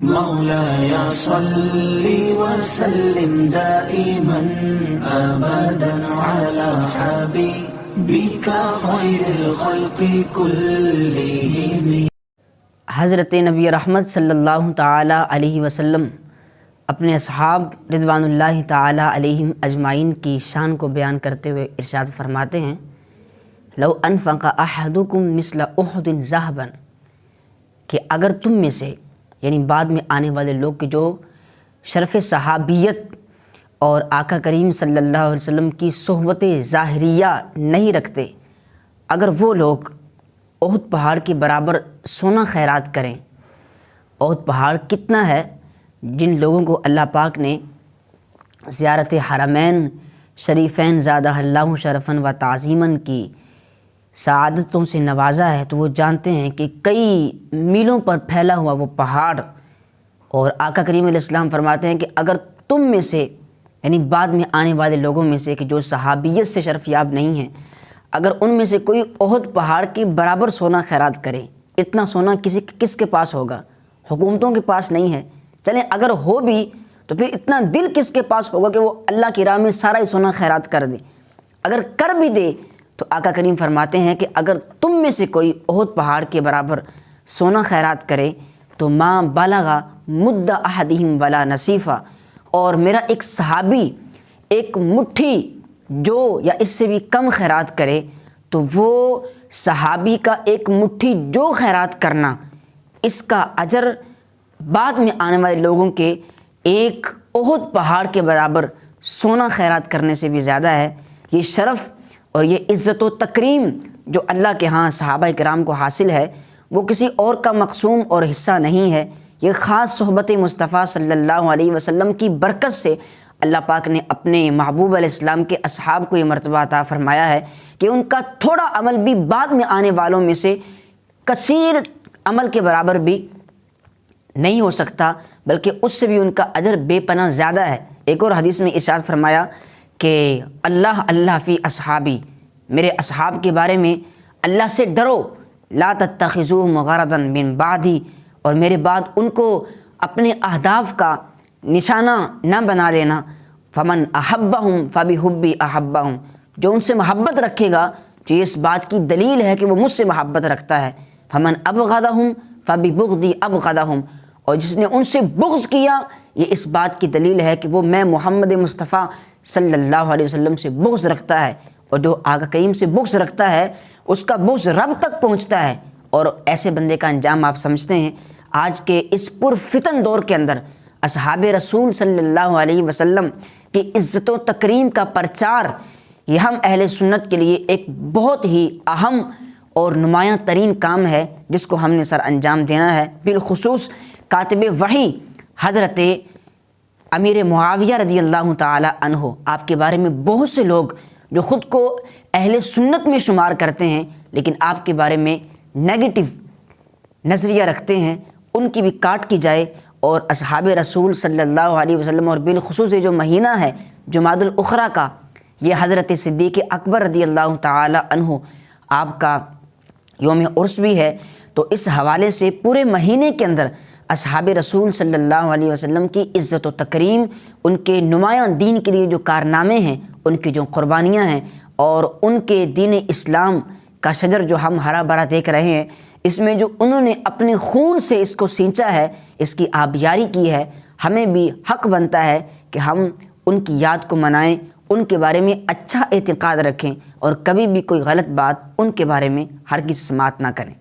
مولاي صل وسلم دائما أبدا على حبيبك خير الخلق كلهم۔ حضرت نبی رحمت صلی اللہ تعالیٰ علیہ وسلم اپنے اصحاب رضوان اللہ تعالیٰ علیہم اجمعین کی شان کو بیان کرتے ہوئے ارشاد فرماتے ہیں، لو انفق احدکم مثل احد ذهبا، کہ اگر تم میں سے یعنی بعد میں آنے والے لوگ کے جو شرف صحابیت اور آقا کریم صلی اللہ علیہ وسلم کی صحبت ظاہریہ نہیں رکھتے، اگر وہ لوگ احد پہاڑ کے برابر سونا خیرات کریں۔ احد پہاڑ کتنا ہے؟ جن لوگوں کو اللہ پاک نے زیارت حرمین شریفین زادہ اللہ شرفاً و تعظیماً کی سعادتوں سے نوازا ہے، تو وہ جانتے ہیں کہ کئی میلوں پر پھیلا ہوا وہ پہاڑ، اور آقا کریم علیہ السلام فرماتے ہیں کہ اگر تم میں سے یعنی بعد میں آنے والے لوگوں میں سے کہ جو صحابیت سے شرف یاب نہیں ہیں، اگر ان میں سے کوئی احد پہاڑ کے برابر سونا خیرات کرے، اتنا سونا کس کے پاس ہوگا؟ حکومتوں کے پاس نہیں ہے، چلیں اگر ہو بھی تو پھر اتنا دل کس کے پاس ہوگا کہ وہ اللہ کی راہ میں سارا ہی سونا خیرات کر دے؟ اگر کر بھی دے تو آقا کریم فرماتے ہیں کہ اگر تم میں سے کوئی احد پہاڑ کے برابر سونا خیرات کرے تو ما بلغ مد احدہم ولا نصیفہ، اور میرا ایک صحابی ایک مٹھی جو یا اس سے بھی کم خیرات کرے تو وہ صحابی کا ایک مٹھی جو خیرات کرنا، اس کا اجر بعد میں آنے والے لوگوں کے ایک احد پہاڑ کے برابر سونا خیرات کرنے سے بھی زیادہ ہے۔ یہ شرف اور یہ عزت و تکریم جو اللہ کے ہاں صحابہ کرام کو حاصل ہے، وہ کسی اور کا مقسوم اور حصہ نہیں ہے۔ یہ خاص صحبت مصطفیٰ صلی اللہ علیہ وسلم کی برکت سے اللہ پاک نے اپنے محبوب علیہ السلام کے اصحاب کو یہ مرتبہ عطا فرمایا ہے کہ ان کا تھوڑا عمل بھی بعد میں آنے والوں میں سے کثیر عمل کے برابر بھی نہیں ہو سکتا، بلکہ اس سے بھی ان کا اجر بے پناہ زیادہ ہے۔ ایک اور حدیث میں ارشاد فرمایا کہ اللہ اللہ فی اصحابی، میرے اصحاب کے بارے میں اللہ سے ڈرو، لا تتخذوہم غرضا من بعدی، اور میرے بعد ان کو اپنے اہداف کا نشانہ نہ بنا دینا۔ فمن احبہم فبحبی احبہم، جو ان سے محبت رکھے گا تو یہ اس بات کی دلیل ہے کہ وہ مجھ سے محبت رکھتا ہے۔ فمن ابغضہم فببغضی ابغضہم، اور جس نے ان سے بغض کیا یہ اس بات کی دلیل ہے کہ وہ میں محمد مصطفیٰ صلی اللہ علیہ وسلم سے بغض رکھتا ہے، اور جو آقا کریم سے بغض رکھتا ہے اس کا بغض رب تک پہنچتا ہے۔ اور ایسے بندے کا انجام آپ سمجھتے ہیں؟ آج کے اس پرفتن دور کے اندر اصحاب رسول صلی اللہ علیہ وسلم کی عزت و تکریم کا پرچار یہ ہم اہل سنت کے لیے ایک بہت ہی اہم اور نمایاں ترین کام ہے جس کو ہم نے سر انجام دینا ہے۔ بالخصوص کاتب وحی حضرت امیر معاویہ رضی اللہ تعالی عنہ، آپ کے بارے میں بہت سے لوگ جو خود کو اہل سنت میں شمار کرتے ہیں لیکن آپ کے بارے میں نیگیٹو نظریہ رکھتے ہیں، ان کی بھی کاٹ کی جائے، اور اصحاب رسول صلی اللہ علیہ وسلم اور بالخصوص یہ جو مہینہ ہے جمادی الاخری کا، یہ حضرت صدیق اکبر رضی اللہ تعالی عنہ آپ کا یوم عرس بھی ہے، تو اس حوالے سے پورے مہینے کے اندر اصحاب رسول صلی اللہ علیہ وسلم کی عزت و تکریم، ان کے نمایاں دین کے لیے جو کارنامے ہیں، ان کی جو قربانیاں ہیں، اور ان کے دین اسلام کا شجر جو ہم ہرا بھرا دیکھ رہے ہیں، اس میں جو انہوں نے اپنے خون سے اس کو سینچا ہے، اس کی آبیاری کی ہے، ہمیں بھی حق بنتا ہے کہ ہم ان کی یاد کو منائیں، ان کے بارے میں اچھا اعتقاد رکھیں، اور کبھی بھی کوئی غلط بات ان کے بارے میں ہرگز سماعت نہ کریں۔